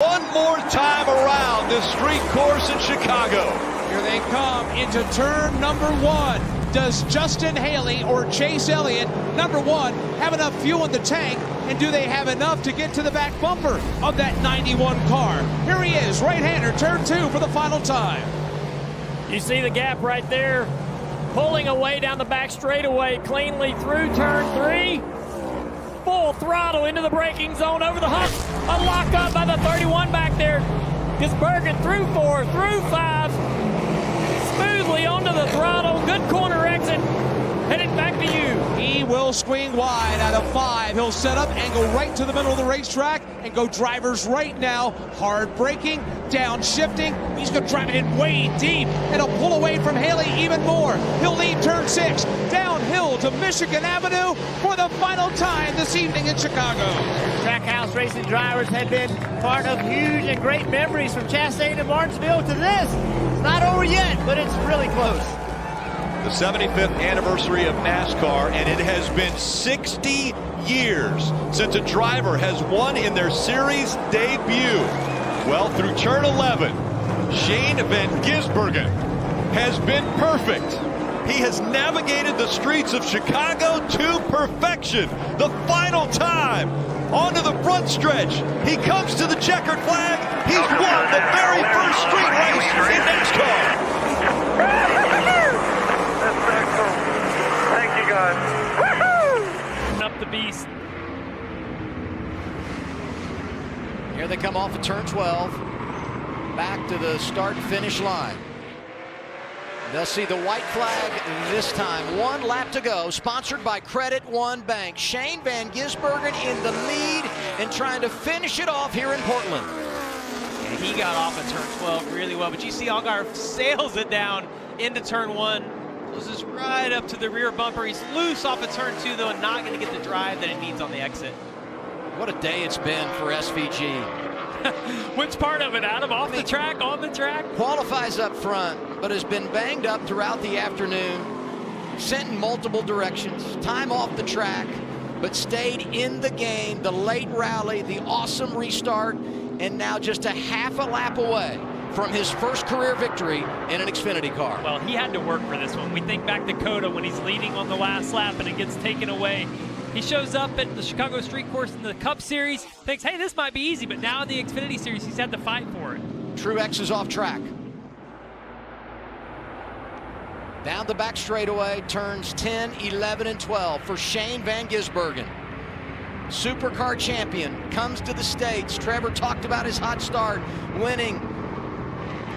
One more time around this street course in Chicago. Here they come into turn number 1. Does Justin Haley or Chase Elliott, number 1, have enough fuel in the tank? And do they have enough to get to the back bumper of that 91 car? Here he is, right-hander, turn 2 for the final time. You see the gap right there, pulling away down the back straightaway, cleanly through turn 3. Full throttle into the braking zone, over the hump. A lock up by the 31 back there. Gisbergen through 4, through 5. Smoothly onto the throttle. Good corner exit. Headed back to you. He will swing wide out of 5. He'll set up and go right to the middle of the racetrack and go driver's right now. Hard braking, downshifting. He's going to drive it in way deep. It'll pull away from Haley even more. He'll leave turn 6, downhill to Michigan Avenue for the final time this evening in Chicago. Trackhouse racing drivers have been part of huge and great memories from Chastain and Martinsville to this. It's not over yet, but it's really close. The 75th anniversary of NASCAR, and it has been 60 years since a driver has won in their series debut. Well, through turn 11, Shane Van Gisbergen has been perfect. He has navigated the streets of Chicago to perfection. The final time, onto the front stretch. He comes to the checkered flag. He's won the very first street race in NASCAR. Thank you, guys. Up the beast. Here they come off of turn 12. Back to the start-finish line. They'll see the white flag this time. 1 lap to go. Sponsored by Credit One Bank. Shane Van Gisbergen in the lead and trying to finish it off here in Portland. And he got off at turn 12 really well, but you see Allgaier sails it down into turn 1. Closes right up to the rear bumper. He's loose off of turn 2, though, and not going to get the drive that it needs on the exit. What a day it's been for SVG. Which part of it, Adam? Off the track, on the track? Qualifies up front, but has been banged up throughout the afternoon. Sent in multiple directions. Time off the track, but stayed in the game. The late rally, the awesome restart, and now just a half a lap away from his first career victory in an Xfinity car. Well, he had to work for this one. We think back to Coda when he's leading on the last lap and it gets taken away. He shows up at the Chicago Street Course in the Cup Series, thinks, hey, this might be easy, but now in the Xfinity Series, he's had to fight for it. Truex is off track. Down the back straightaway, turns 10, 11, and 12 for Shane Van Gisbergen. Supercar champion, comes to the States. Trevor talked about his hot start, winning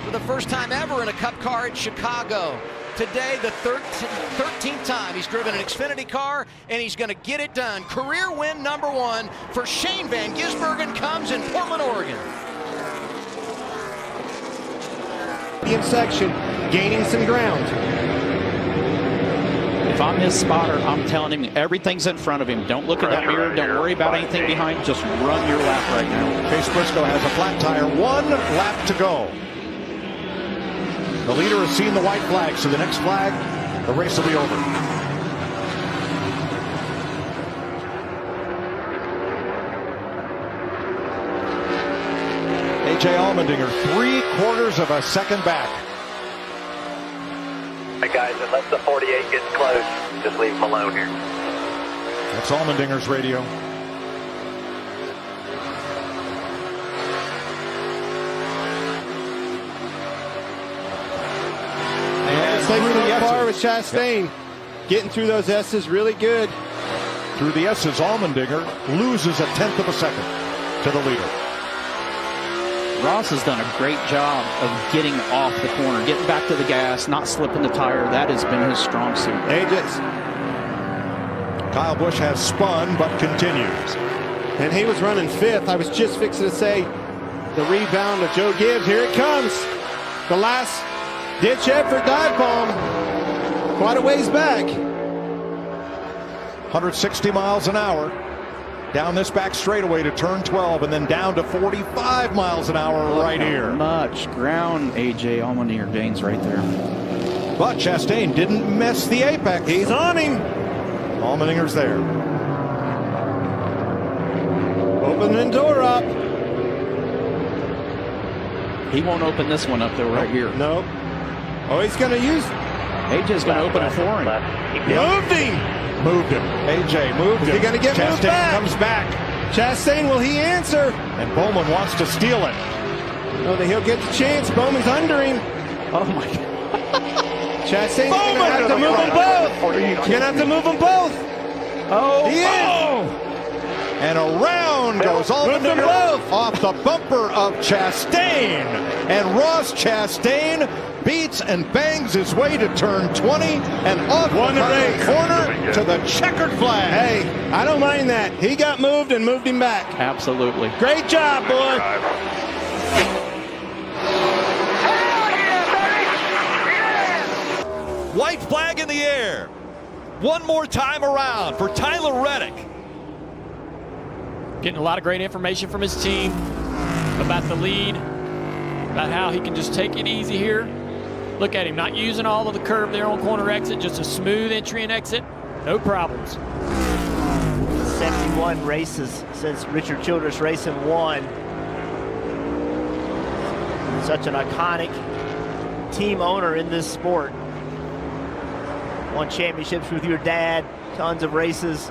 for the first time ever in a Cup car at Chicago. Today, the 13th time he's driven an Xfinity car, and he's going to get it done. Career win number 1 for Shane Van Gisbergen comes in Portland, Oregon. The section, gaining some ground. If I'm his spotter, I'm telling him everything's in front of him. Don't look at that mirror. Don't worry about anything behind. Just run your lap right now. Chase Briscoe has a flat tire. 1 lap to go. The leader has seen the white flag, so the next flag, the race will be over. A.J. Allmendinger, 3/4 of a second back. Hey guys, unless the 48 gets close, just leave him alone here. That's Allmendinger's radio. So far with Chastain, getting through those S's really good. Through the S's, Allmendinger loses a 1/10 of a second to the leader. Ross has done a great job of getting off the corner, getting back to the gas, not slipping the tire. That has been his strong suit. Kyle Busch has spun, but continues. And he was running 5th. I was just fixing to say the rebound of Joe Gibbs. Here it comes. The last ditch effort dive bomb. Quite a ways back. 160 miles an hour. Down this back straightaway to turn 12, and then down to 45 miles an hour right here. Much ground A.J. Allmendinger gains right there. But Chastain didn't miss the apex. He's on him. Allmendinger's there. Opening door up. He won't open this one up, though, right here. No. Oh, he's going to use... AJ's going to open it for him. Moved him. Moved him. AJ moved him. Is he going to get moved Chastain back? comes back. Chastain, will he answer? And Bowman wants to steal it. Oh, he'll get the chance. Bowman's under him. Oh, my God. Chastain's going to have to move them both. You're going to have to move them both. Oh, He is. And around goes Allmendinger both. off the bumper of Chastain. And Ross Chastain beats and bangs his way to turn 20 and off the corner to the checkered flag. Hey, I don't mind that. He got moved and moved him back. absolutely. Great job, boy. White flag in the air. One more time around for Tyler Reddick. Getting a lot of great information from his team about the lead, about how he can just take it easy here. Look at him, not using all of the curve there on corner exit, just a smooth entry and exit, no problems. 71 races since Richard Childress Racing won. Such an iconic team owner in this sport. Won championships with your dad, tons of races.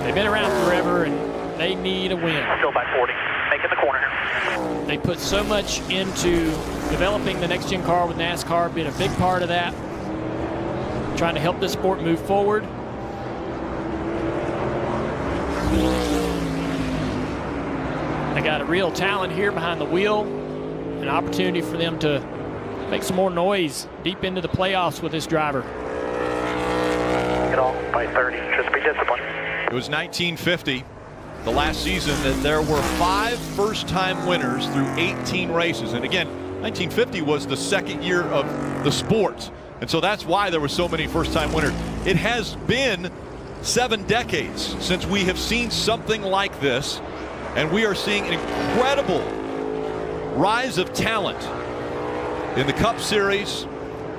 They've been around forever and they need a win. Still by 40. Making the corner. They put so much into developing the next gen car with NASCAR, being a big part of that, trying to help this sport move forward. They got a real talent here behind the wheel, an opportunity for them to make some more noise deep into the playoffs with this driver. Get off by 30. Just be disciplined. It was 1950, the last season, that there were 5 first-time winners through 18 races. And again, 1950 was the second year of the sport. And so that's why there were so many first-time winners. It has been 7 decades since we have seen something like this. And we are seeing an incredible rise of talent in the Cup Series.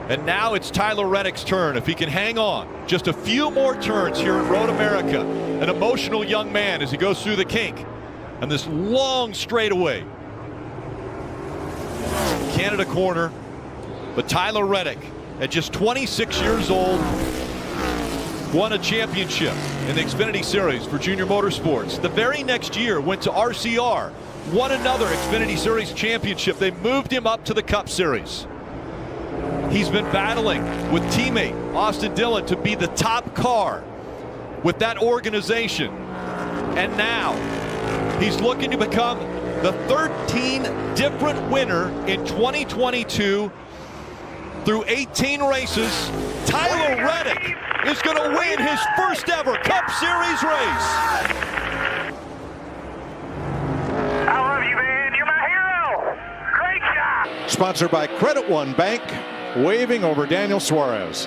And now it's Tyler Reddick's turn. If he can hang on just a few more turns here at Road America, an emotional young man as he goes through the kink and this long straightaway. Canada corner, but Tyler Reddick at just 26 years old won a championship in the Xfinity Series for Junior Motorsports. The very next year went to RCR, won another Xfinity Series championship. They moved him up to the Cup Series. He's been battling with teammate Austin Dillon to be the top car with that organization. And now he's looking to become the 13th different winner in 2022 through 18 races. Tyler Reddick is going to win his first ever Cup Series race. I love you, man. You're my hero. Great job. Sponsored by Credit One Bank, waving over Daniel Suarez.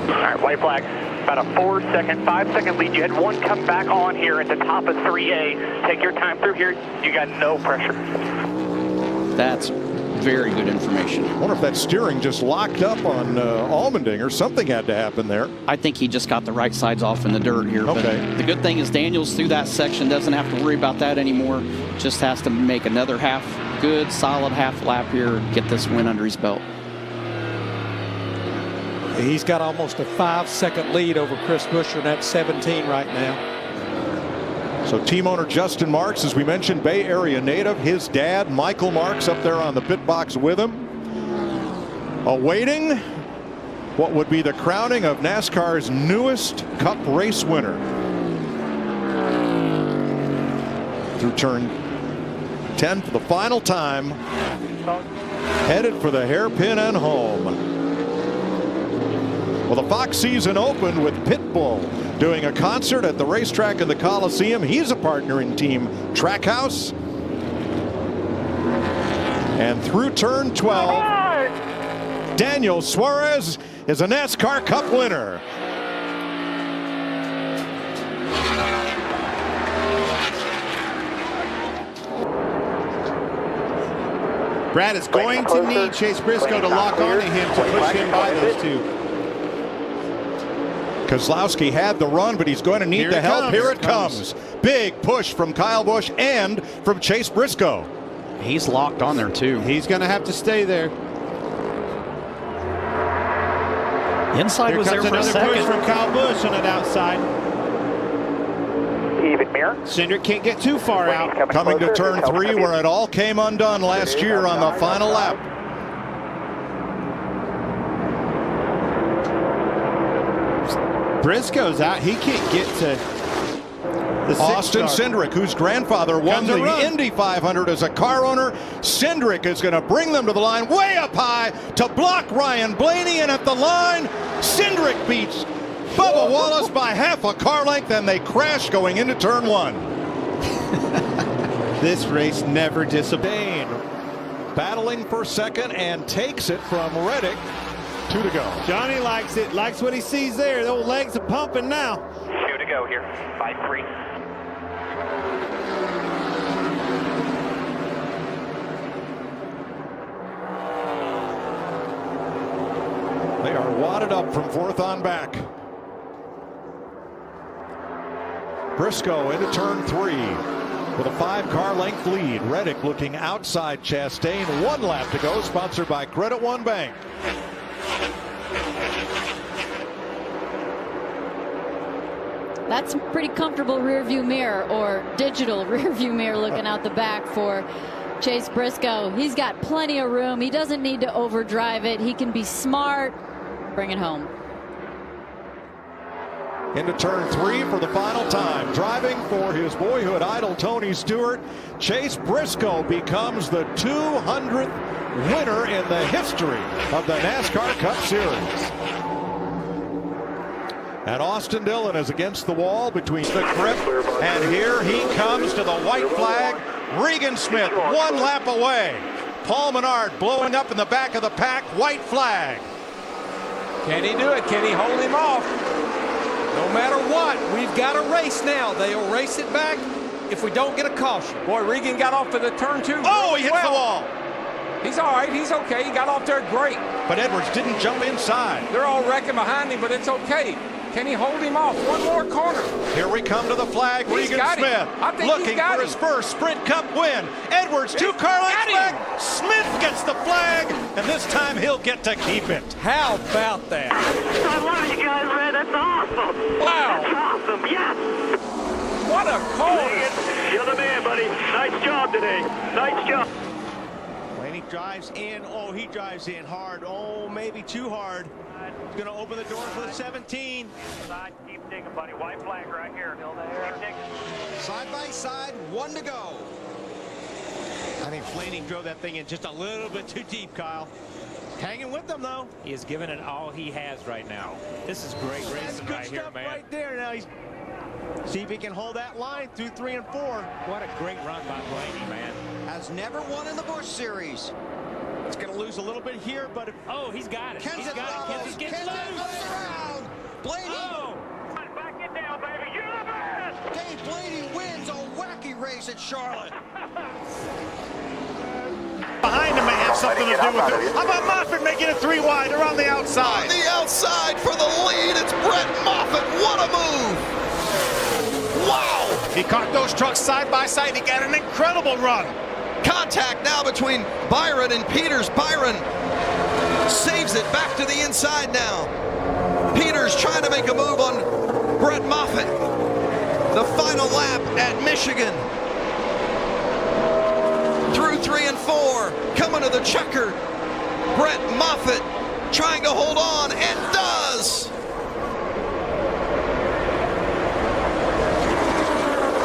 All right, white flag. About a 5-second lead. You had one come back on here at the top of 3A. Take your time through here. You got no pressure. That's very good information. I wonder if that steering just locked up on Allmendinger. Something had to happen there. I think he just got the right sides off in the dirt here. Okay. But the good thing is Daniels through that section doesn't have to worry about that anymore. Just has to make another good solid half lap here and get this win under his belt. He's got almost a 5-second lead over Chris Buescher, that's 17 right now. So team owner Justin Marks, as we mentioned, Bay Area native. His dad, Michael Marks, up there on the pit box with him, awaiting what would be the crowning of NASCAR's newest Cup race winner. Through turn 10 for the final time, headed for the hairpin and home. Well, the Fox season opened with Pitbull doing a concert at the racetrack in the Coliseum. He's a partner in Team Trackhouse. And through turn 12, Daniel Suarez is a NASCAR Cup winner. Brad is going to need Chase Briscoe to lock onto him to push him by those two. Kozlowski had the run, but he's going to need the help. Here it comes. Big push from Kyle Busch and from Chase Briscoe. He's locked on there, too. He's going to have to stay there. Inside was there for a second. Push from Kyle Busch on that outside. Even mirror. Cindric can't get too far out. Coming to turn 3 where it all came undone last year on the final lap. Briscoe's out. He can't get to the Austin Cindric, whose grandfather won the Indy 500 as a car owner. Cindric is going to bring them to the line way up high to block Ryan Blaney, and at the line, Cindric beats Bubba Wallace by half a car length, and they crash going into turn 1. This race never disappoints. Battling for second and takes it from Reddick. 2 to go. Johnny likes it, likes what he sees there. The old legs are pumping now. 2 to go here. 5-3. They are wadded up from 4th on back. Briscoe into turn 3 with a 5-car length lead. Reddick looking outside Chastain. 1 lap to go, sponsored by Credit One Bank. That's a pretty comfortable rear view mirror, or digital rear view mirror, looking out the back for Chase Briscoe. He's got plenty of room. He doesn't need to overdrive it. He can be smart, bring it home. Into turn 3 for the final time. Driving for his boyhood idol, Tony Stewart, Chase Briscoe becomes the 200th winner in the history of the NASCAR Cup Series. And Austin Dillon is against the wall between the grip, and here he comes to the white flag. Regan Smith 1 lap away. Paul Menard blowing up in the back of the pack. White flag. Can he do it? Can he hold him off? No matter what, we've got a race now. They'll race it back if we don't get a caution. Boy, Regan got off to the turn 2. Oh, he hits the wall. He's all right. He's okay. He got off there great. But Edwards didn't jump inside. They're all wrecking behind him, but it's okay. Can he hold him off? One more corner. Here we come to the flag. Regan Smith looking for his first Sprint Cup win. Edwards 2 car lengths back. Smith gets the flag, and this time he'll get to keep it. How about that? I love you guys, man. That's awesome. Wow. That's awesome. Yes. What a call. You're the man, buddy. Nice job today. Nice job. Blaney drives in. Oh, he drives in hard. Oh, maybe too hard. He's going to open the door for the 17. Inside, keep digging, buddy. White flag right here. Still there. Keep digging. Side by side, 1 to go. I think Blaney drove that thing in just a little bit too deep, Kyle. Hanging with them, though. He is giving it all he has right now. This is great racing right here, man. Right there. Now he's see if he can hold that line through 3 and 4. What a great run by Blaney, man. Has never won in the Busch Series. It's going to lose a little bit here, but if, oh, he's got it. He's got it. Kenseth gets loose. Around. Blaney. Oh. Back it down, baby. You're the best. Dave Blaney wins a wacky race at Charlotte. behind him may have something to do with it. How about Moffitt making it 3 wide around the outside? On the outside for the lead, it's Brett Moffitt. What a move. Wow. He caught those trucks side by side. He got an incredible run. Contact now between Byron and Peters. Byron saves it back to the inside now. Peters trying to make a move on Brett Moffitt. The final lap at Michigan. Through 3 and 4, coming to the checker. Brett Moffitt trying to hold on, and does.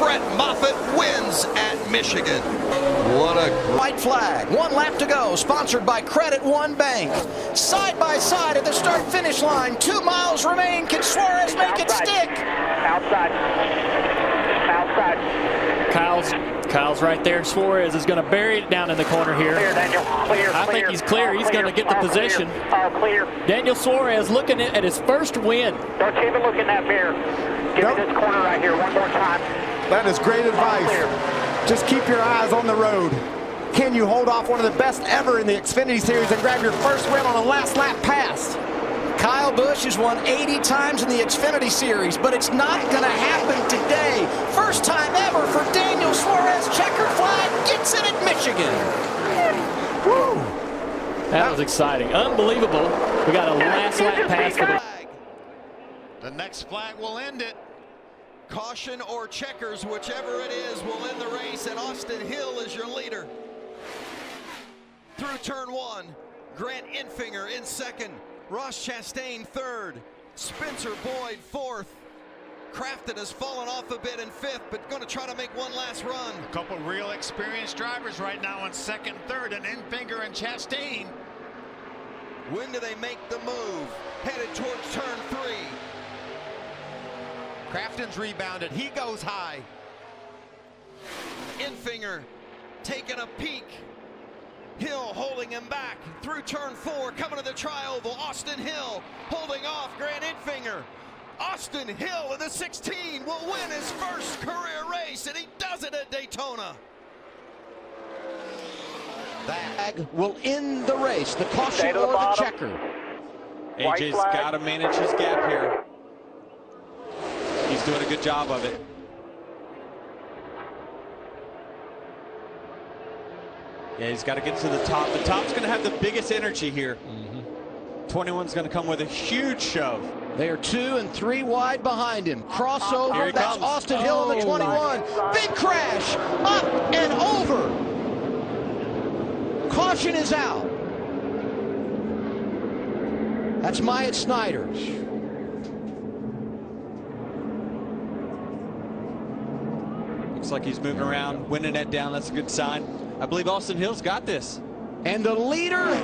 Brett Moffitt wins at Michigan. What a white flag. 1 lap to go. Sponsored by Credit One Bank. Side by side at the start-finish line. 2 miles remain. Can Suarez make it stick? Outside. Kyle's right there. Suarez is going to bury it down in the corner here. Clear, Daniel. Clear. I think he's clear. He's going to get the position. Clear. Daniel Suarez looking at his first win. Don't even look in that mirror. Give me this corner right here one more time. That is great advice. Just keep your eyes on the road. Can you hold off one of the best ever in the Xfinity Series and grab your first win on a last lap pass? Kyle Busch has won 80 times in the Xfinity Series, but it's not going to happen today. First time ever for Daniel Suarez. Checkered flag, gets it at Michigan. Woo. That was exciting. Unbelievable. We got a last lap pass for the next flag will end it. Caution or checkers, whichever it is, will end the race, and Austin Hill is your leader. Through turn 1, Grant Enfinger in second, Ross Chastain third, Spencer Boyd fourth. Crafton has fallen off a bit in fifth, but going to try to make one last run. A couple real experienced drivers right now in second, third, and Enfinger and Chastain. When do they make the move? Headed towards turn 3. Crafton's rebounded. He goes high. Enfinger taking a peek. Hill holding him back through turn 4, coming to the tri-oval. Austin Hill holding off Grant Enfinger. Austin Hill in the 16 will win his first career race, and he does it at Daytona. That will end the race. The caution or the checker. AJ's got to manage his gap here. He's doing a good job of it. Yeah, he's got to get to the top. The top's going to have the biggest energy here. 21's going to come with a huge shove. They are 2 and 3 wide behind him. Crossover. Here he That's comes. Austin Hill in the 21. Big crash. Up and over. Caution is out. That's Myatt Snyder. Looks like he's moving around, winning that down. That's a good sign. I believe Austin Hill's got this. And the leader,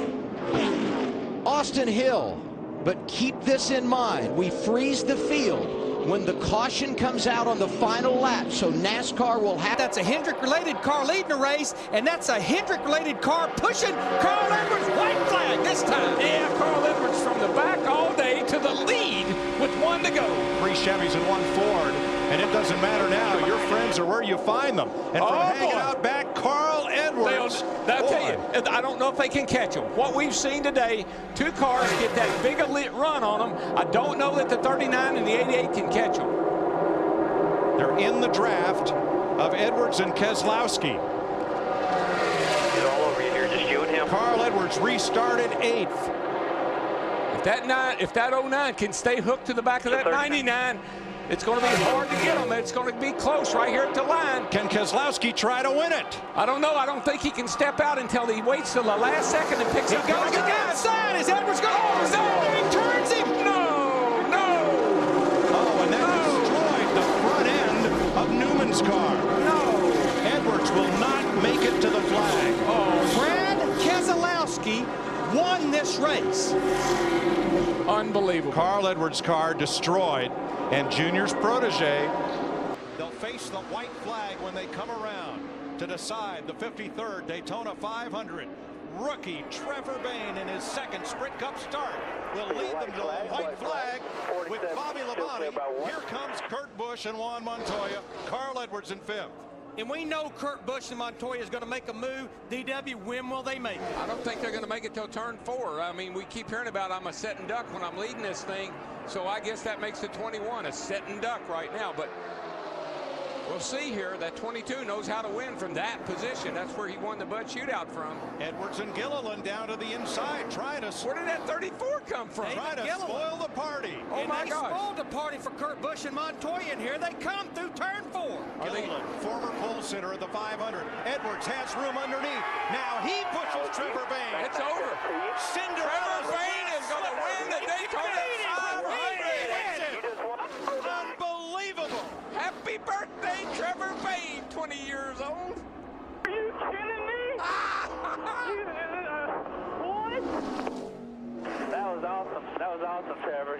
Austin Hill. But keep this in mind. We freeze the field when the caution comes out on the final lap. So NASCAR will have... That's a Hendrick-related car leading the race, and that's a Hendrick-related car pushing Carl Edwards. White flag this time. Yeah, Carl Edwards from the back all day to the lead with 1 to go. 3 Chevys and 1 Ford, and it doesn't matter now. Your friends are where you find them. And from hanging out back, Carl Edwards. I'll tell you, I don't know if they can catch him. What we've seen today, 2 cars get that big a run on them. I don't know that the 39 and the 88 can catch them. They're in the draft of Edwards and Keselowski. It's all over you here, just you and him. Carl Edwards restarted 8th. If that 09 can stay hooked to the back of that 99, it's going to be hard to get him. It's going to be close right here at the line. Can Keselowski try to win it? I don't know. I don't think he can step out until he waits till the last second and picks up. He goes again. Side is Edwards going. Oh, no. He turns him. No. Oh, and that destroyed the front end of Newman's car. No. Edwards will not make it to the flag. Oh, Brad Keselowski won this race. Unbelievable. Carl Edwards' car destroyed, and Junior's protege. They'll face the white flag when they come around to decide the 53rd Daytona 500. Rookie Trevor Bayne in his second Sprint Cup start will lead them to the white flag with Bobby Labonte. Here comes Kurt Busch and Juan Montoya. Carl Edwards in 5th. And we know Kurt Busch and Montoya is going to make a move. DW, when will they make it? I don't think they're going to make it till turn 4. I mean, we keep hearing about I'm a set and duck when I'm leading this thing. So I guess that makes the 21 a set and duck right now. But we'll see here. That 22 knows how to win from that position. That's where he won the Bud Shootout from. Edwards and Gilliland down to the inside, trying to... Where did that 34 come from? Trying to spoil the party. Oh, my God. They spoiled the party for Kurt Busch and Montoya in here. They come through turn 4. Gilliland, former pole sitter at the 500. Edwards has room underneath. Now he pushes Trevor Bayne. It's over. Trevor Bayne is going to win the Daytona 500. Unbelievable. Happy birthday, Trevor Bayne, 20 years old. Are you kidding me? What? That was awesome. That was awesome, Trevor.